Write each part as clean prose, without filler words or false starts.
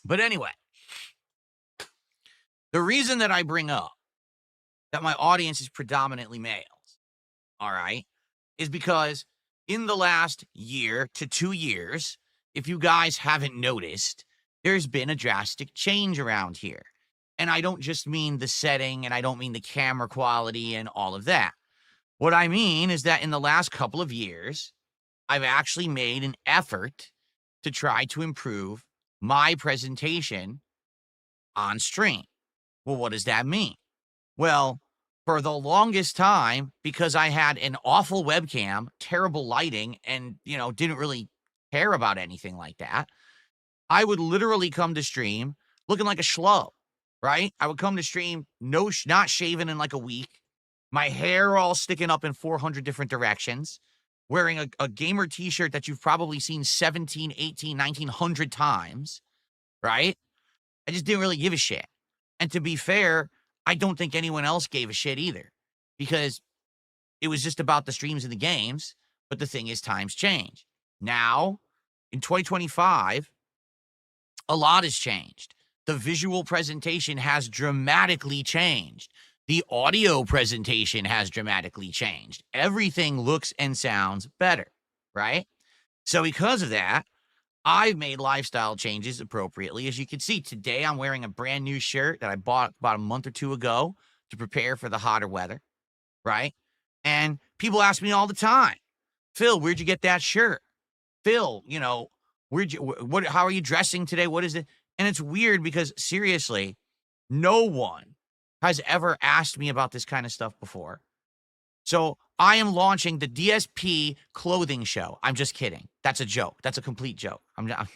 But anyway, the reason that I bring up that my audience is predominantly males, all right, is because in the last year to 2 years, if you guys haven't noticed, there's been a drastic change around here. And I don't just mean the setting, and I don't mean the camera quality and all of that. What I mean is that in the last couple of years, I've actually made an effort to try to improve my presentation on stream. Well, what does that mean? Well, for the longest time, because I had an awful webcam, terrible lighting, and, didn't really care about anything like that, I would literally come to stream looking like a schlub, right? I would come to stream not shaven in like a week, my hair all sticking up in 400 different directions, wearing a gamer t-shirt that you've probably seen 17, 18, 1900 times, right? I just didn't really give a shit. And to be fair, I don't think anyone else gave a shit either, because it was just about the streams and the games. But the thing is, times change. Now, in 2025, a lot has changed. The visual presentation has dramatically changed. The audio presentation has dramatically changed. Everything looks and sounds better, right? So because of that, I've made lifestyle changes appropriately. As you can see, today I'm wearing a brand new shirt that I bought about a month or two ago to prepare for the hotter weather, right? And people ask me all the time, Phil, where'd you get that shirt? Phil, how are you dressing today? What is it? And it's weird because seriously, no one has ever asked me about this kind of stuff before. So I am launching the DSP clothing show. I'm just kidding. That's a joke. That's a complete joke. I'm not.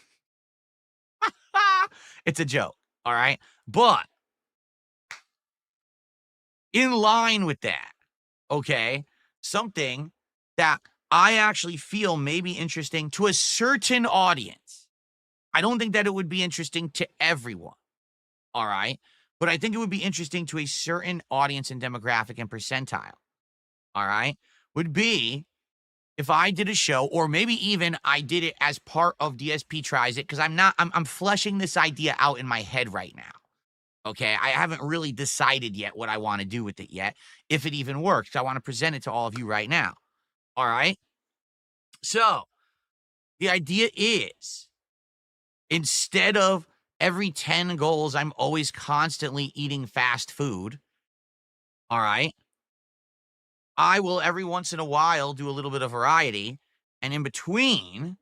It's a joke. All right. But in line with that, okay, something that I actually feel may be interesting to a certain audience. I don't think that it would be interesting to everyone. All right. But I think it would be interesting to a certain audience and demographic and percentile. All right, would be if I did a show, or maybe even I did it as part of DSP Tries It, because I'm fleshing this idea out in my head right now. Okay, I haven't really decided yet what I want to do with it yet, if it even works. I want to present it to all of you right now. All right, so the idea is, instead of every 10 goals, I'm always constantly eating fast food. All right. I will every once in a while do a little bit of variety, and in between,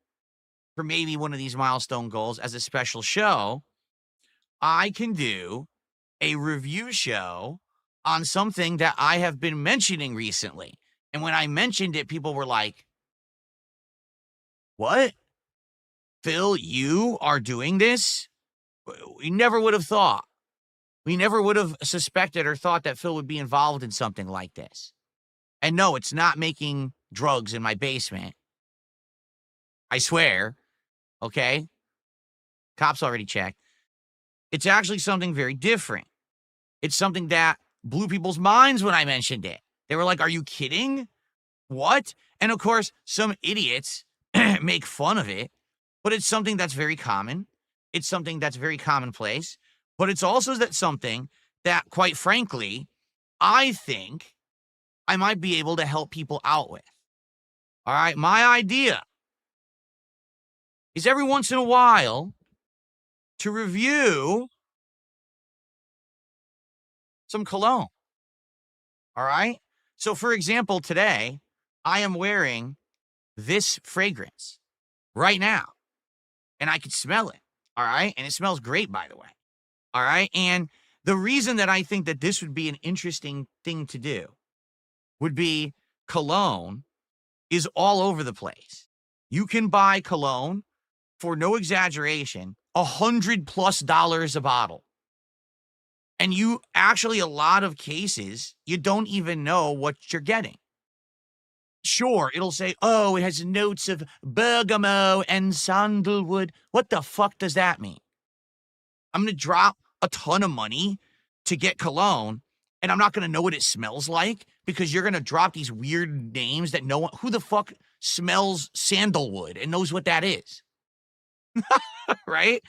for maybe one of these milestone goals as a special show, I can do a review show on something that I have been mentioning recently. And when I mentioned it, people were like, "What? Phil, you are doing this?" We never would have thought. We never would have suspected or thought that Phil would be involved in something like this. And no, it's not making drugs in my basement. I swear. Okay? Cops already checked. It's actually something very different. It's something that blew people's minds when I mentioned it. They were like, "Are you kidding? What?" And of course, some idiots make fun of it, but it's something that's very common. It's something that's very commonplace, but it's also something that, quite frankly, I think I might be able to help people out with. All right, my idea is every once in a while to review some cologne. All right. So, for example, today I am wearing this fragrance right now, and I can smell it. All right. And it smells great, by the way. All right. And the reason that I think that this would be an interesting thing to do would be cologne is all over the place. You can buy cologne for, no exaggeration, $100+ a bottle. And you actually, a lot of cases, you don't even know what you're getting. Sure, it'll say, "Oh, it has notes of bergamot and sandalwood." What the fuck does that mean? I'm going to drop a ton of money to get cologne, and I'm not going to know what it smells like, because you're going to drop these weird names that no one, who the fuck smells sandalwood and knows what that is? Right?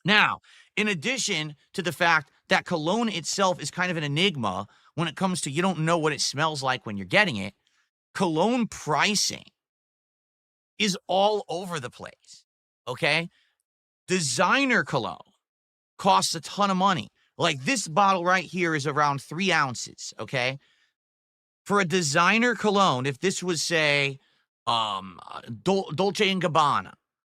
Now, in addition to the fact that cologne itself is kind of an enigma when it comes to you don't know what it smells like when you're getting it, cologne pricing is all over the place. Okay? Designer cologne costs a ton of money. Like this bottle right here is around 3 ounces. Okay? For a designer cologne, if this was, say, Dolce and Gabbana,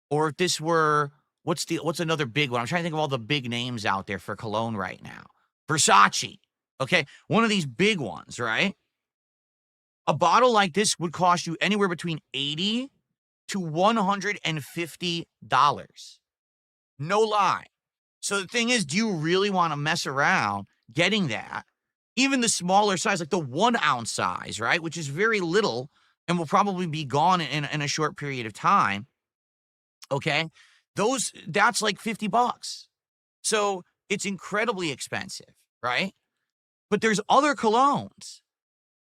or if this were what's another big one? I'm trying to think of all the big names out there for cologne right now. Versace, okay? One of these big ones, right? A bottle like this would cost you anywhere between $80 to $150. No lie. So the thing is, do you really want to mess around getting that? Even the smaller size, like the 1 ounce size, right? Which is very little and will probably be gone in a short period of time. Okay. That's like $50. So it's incredibly expensive, right? But there's other colognes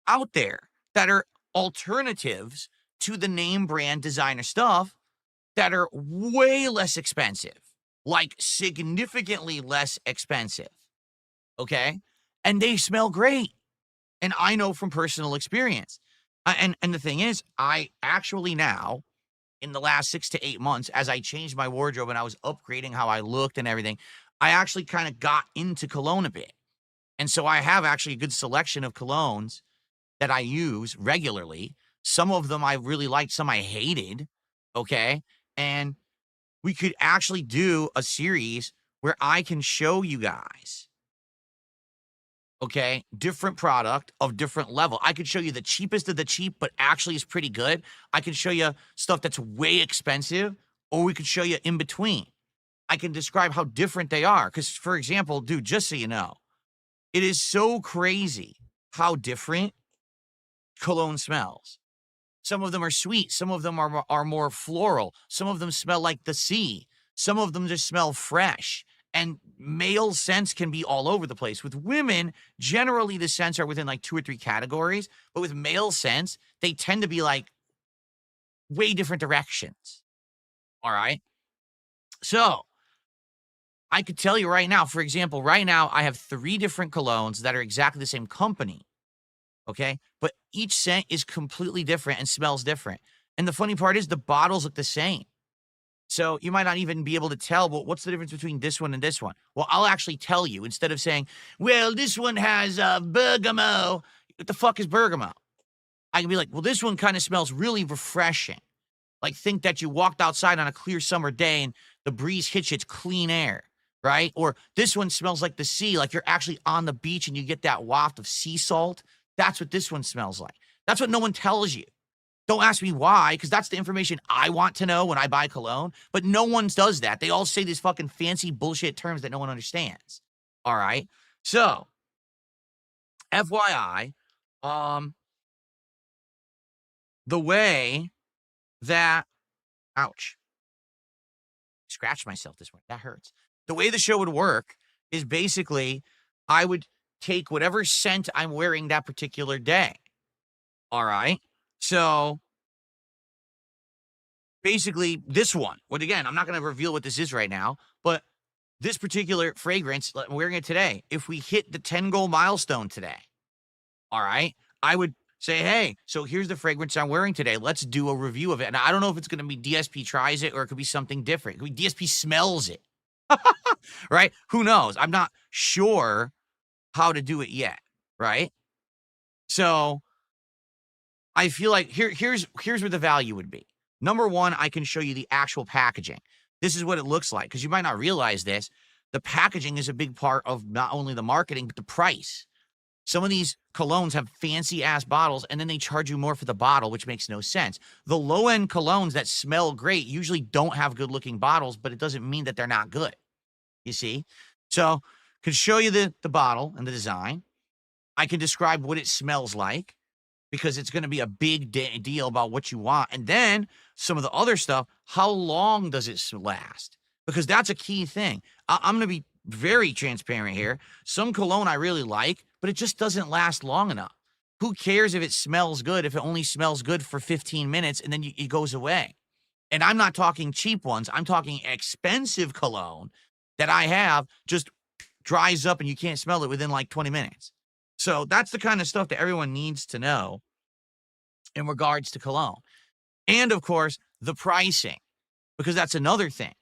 out there that are alternatives to the name brand designer stuff that are way less expensive, like significantly less expensive. Okay. And they smell great. And I know from personal experience. And the thing is, I actually now, in the last 6 to 8 months, as I changed my wardrobe and I was upgrading how I looked and everything, I actually kind of got into cologne a bit. And so I have actually a good selection of colognes that I use regularly. Some of them I really liked, some I hated. Okay. And we could actually do a series where I can show you guys, okay, different product of different level. I could show you the cheapest of the cheap, but actually is pretty good. I can show you stuff that's way expensive, or we could show you in between. I can describe how different they are. Because, for example, dude, just so you know, it is so crazy how different cologne smells. Some of them are sweet. Some of them are more floral. Some of them smell like the sea. Some of them just smell fresh. And male scents can be all over the place. With women, generally the scents are within like 2 or 3 categories. But with male scents, they tend to be like way different directions. All right. So I could tell you right now, for example, right now I have 3 different colognes that are exactly the same company. Okay. But each scent is completely different and smells different. And the funny part is the bottles look the same. So you might not even be able to tell, well, what's the difference between this one and this one? Well, I'll actually tell you instead of saying, well, this one has bergamot. What the fuck is bergamot? I can be like, well, this one kind of smells really refreshing. Like think that you walked outside on a clear summer day and the breeze hits you, it's clean air, right? Or this one smells like the sea, like you're actually on the beach and you get that waft of sea salt. That's what this one smells like. That's what no one tells you. Don't ask me why, because that's the information I want to know when I buy cologne. But no one does that. They all say these fucking fancy bullshit terms that no one understands. All right. So, FYI, the way that, ouch, scratched myself this way. That hurts. The way the show would work is basically I would take whatever scent I'm wearing that particular day. All right. So basically this one, what again, I'm not going to reveal what this is right now, but this particular fragrance, I'm wearing it today. If we hit the 10 goal milestone today, all right, I would say, hey, so here's the fragrance I'm wearing today. Let's do a review of it. And I don't know if it's going to be DSP tries it or it could be something different. It could be DSP smells it, right? Who knows? I'm not sure how to do it yet, right? So I feel like here's where the value would be. Number one, I can show you the actual packaging. This is what it looks like, because you might not realize this. The packaging is a big part of not only the marketing, but the price. Some of these colognes have fancy ass bottles and then they charge you more for the bottle, which makes no sense. The low end colognes that smell great usually don't have good looking bottles, but it doesn't mean that they're not good. You see? So I can show you the bottle and the design. I can describe what it smells like, because it's going to be a big deal about what you want. And then some of the other stuff, how long does it last? Because that's a key thing. I'm going to be very transparent here. Some cologne I really like, but it just doesn't last long enough. Who cares if it smells good if it only smells good for 15 minutes and then it goes away? And I'm not talking cheap ones. I'm talking expensive cologne that I have just dries up and you can't smell it within like 20 minutes. So that's the kind of stuff that everyone needs to know in regards to cologne. And of course, the pricing, because that's another thing.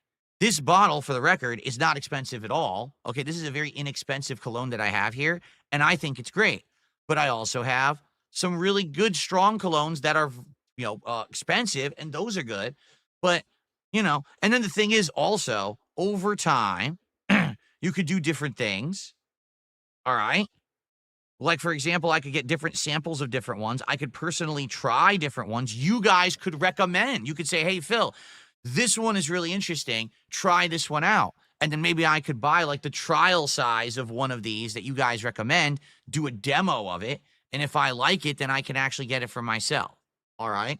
This bottle, for the record, is not expensive at all. Okay, this is a very inexpensive cologne that I have here, and I think it's great. But I also have some really good, strong colognes that are, expensive, and those are good. But, and then the thing is also, over time, you could do different things. All right. Like, for example, I could get different samples of different ones. I could personally try different ones. You guys could recommend. You could say, hey, Phil, this one is really interesting. Try this one out. And then maybe I could buy like the trial size of one of these that you guys recommend, do a demo of it. And if I like it, then I can actually get it for myself. All right.